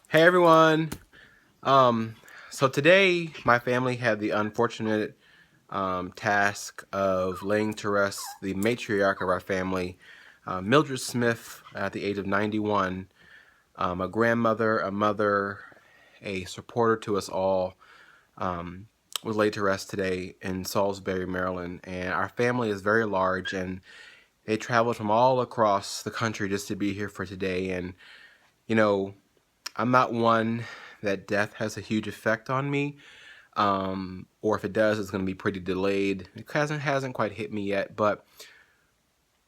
Hey everyone. Um, so today my family had the unfortunate task of laying to rest the matriarch of our family, Mildred Smith, at the age of 91, a grandmother, a mother, a supporter to us all, was laid to rest today in Salisbury, Maryland. And our family is very large, and they traveled from all across the country just to be here for today. And you know, I'm not one that death has a huge effect on me, or if it does, it's going to be pretty delayed. It hasn't quite hit me yet, but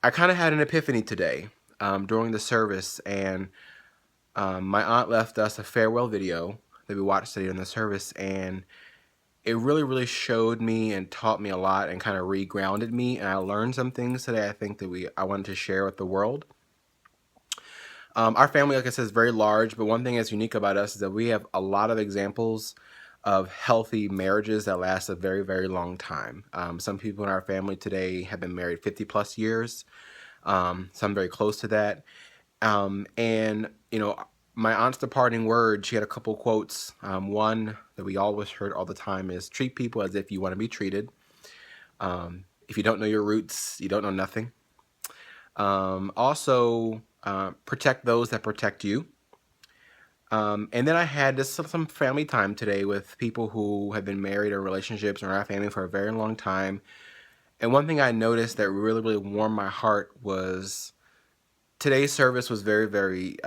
I kind of had an epiphany today during the service, and my aunt left us a farewell video that we watched today in the service, and it really showed me and taught me a lot and kind of re-grounded me, and I learned some things today I think that I wanted to share with the world. Our family, like I said, is very large, but one thing that's unique about us is that we have a lot of examples of healthy marriages that last a very long time. Some people in our family today have been married 50 plus years, some very close to that. And, my aunt's departing word, she had a couple quotes. One that we always heard all the time is treat people as if you want to be treated. If you don't know your roots, you don't know nothing. Also, protect those that protect you. And then I had just some family time today with people who have been married or relationships or in our family for a very long time. And one thing I noticed that really warmed my heart was today's service was very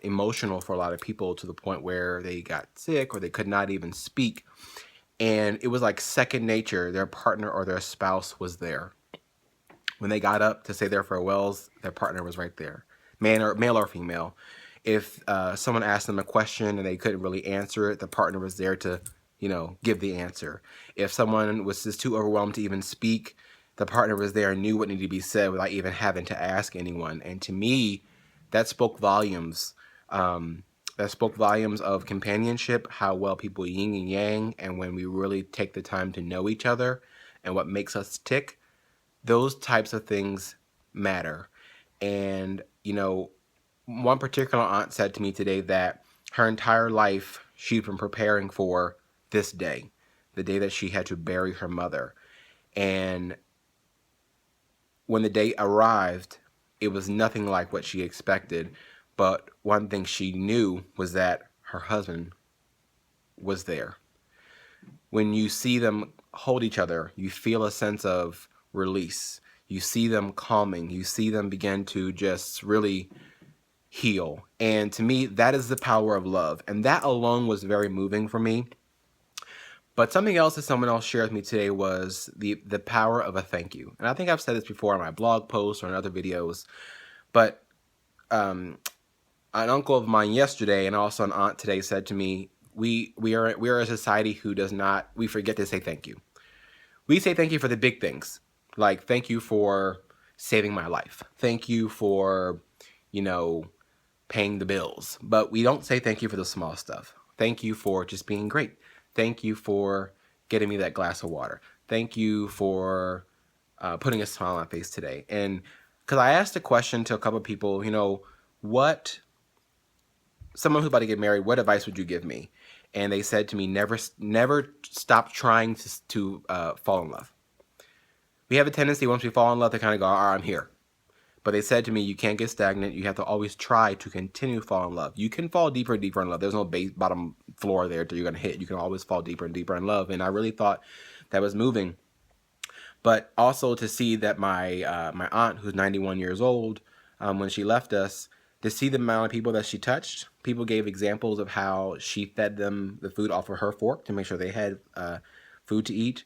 emotional for a lot of people, to the point where they got sick or they could not even speak. And it was like second nature. Their partner or their spouse was there. When they got up to say their farewells, their partner was right there, male or female. If someone asked them a question and they couldn't really answer it, the partner was there to, give the answer. If someone was just too overwhelmed to even speak, the partner was there and knew what needed to be said without even having to ask anyone. And to me, that spoke volumes. That spoke volumes of companionship, how well people yin and yang, and when we really take the time to know each other and what makes us tick, those types of things matter. And, one particular aunt said to me today that her entire life she'd been preparing for this day, the day that she had to bury her mother. And when the day arrived, it was nothing like what she expected. But one thing she knew was that her husband was there. When you see them hold each other, you feel a sense of release. You see them calming. You see them begin to just really heal. And to me, that is the power of love. And that alone was very moving for me. But something else that someone else shared with me today was the power of a thank you. And I think I've said this before in my blog posts or in other videos. But an uncle of mine yesterday and also an aunt today said to me, we are a society who does not, we forget to say thank you. We say thank you for the big things, like thank you for saving my life, thank you for, paying the bills, but we don't say thank you for the small stuff. Thank you for just being great. Thank you for getting me that glass of water. Thank you for putting a smile on my face today. And because I asked a question to a couple of people, what someone who's about to get married, what advice would you give me? And they said to me, never stop trying to fall in love. We have a tendency once we fall in love to kind of go, all right, I'm here. But they said to me, you can't get stagnant. You have to always try to continue to fall in love. You can fall deeper and deeper in love. There's no bottom floor there that you're going to hit. You can always fall deeper and deeper in love. And I really thought that was moving. But also to see that my aunt, who's 91 years old, when she left us, to see the amount of people that she touched. People gave examples of how she fed them the food off of her fork to make sure they had food to eat.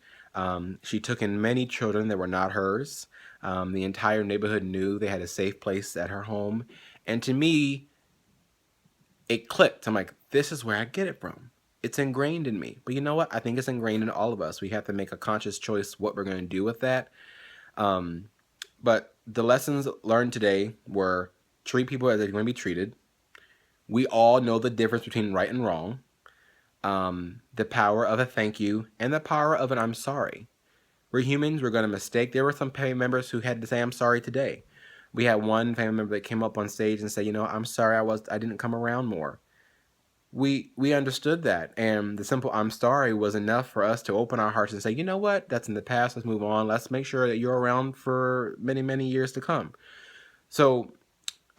She took in many children that were not hers. The entire neighborhood knew they had a safe place at her home. And to me, it clicked. I'm like, this is where I get it from. It's ingrained in me. But you know what? I think it's ingrained in all of us. We have to make a conscious choice what we're going to do with that. But the lessons learned today were treat people as they're going to be treated. We all know the difference between right and wrong. The power of a thank you and the power of an I'm sorry. We're humans. We're going to mistake. There were some family members who had to say I'm sorry today. We had one family member that came up on stage and said, I'm sorry I didn't come around more. we understood that, and the simple "I'm sorry" was enough for us to open our hearts and say, you know what, that's in the past. Let's move on. Let's make sure that you're around for many, many years to come. So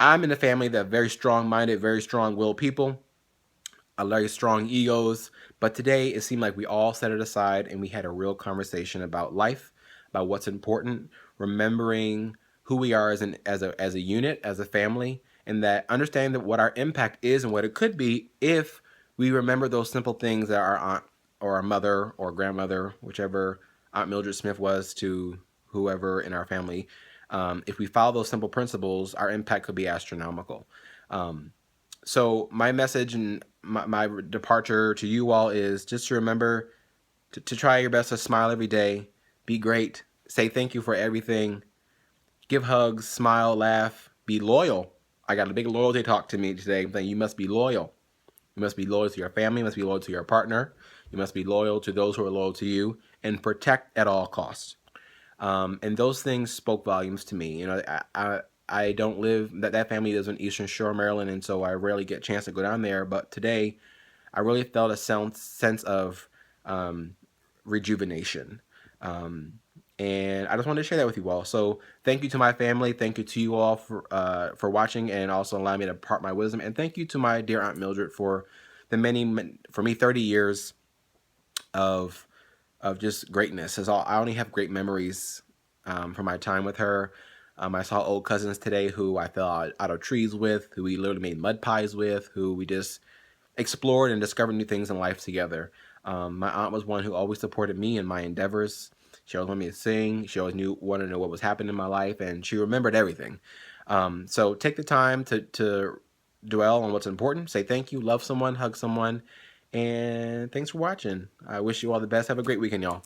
I'm in a family that very strong-minded, very strong-willed people, a very strong egos. But today it seemed like we all set it aside and we had a real conversation about life, about what's important, remembering who we are as a unit, as a family, and that understanding that what our impact is and what it could be if we remember those simple things that our aunt or our mother or grandmother, whichever Aunt Mildred Smith was to whoever in our family, if we follow those simple principles, our impact could be astronomical. Um, so my message and my departure to you all is just to remember to try your best to smile every day, be great, say thank you for everything, give hugs, smile, laugh, be loyal. I got a big loyalty talk to me today saying you must be loyal. You must be loyal to your family, you must be loyal to your partner, you must be loyal to those who are loyal to you, and protect at all costs. And those things spoke volumes to me. You know, I don't live that family lives in Eastern Shore, Maryland, and so I rarely get a chance to go down there. But today, I really felt a sense of um, rejuvenation. Um, and I just wanted to share that with you all. So thank you to my family. Thank you to you all for watching and also allowing me to impart my wisdom. And thank you to my dear Aunt Mildred for for me, 30 years of just greatness. I only have great memories from my time with her. I saw old cousins today who I fell out of trees with, who we literally made mud pies with, who we just explored and discovered new things in life together. My aunt was one who always supported me in my endeavors. She always wanted me to sing. She always wanted to know what was happening in my life, and she remembered everything. So take the time to dwell on what's important. Say thank you, love someone, hug someone, and thanks for watching. I wish you all the best. Have a great weekend, y'all.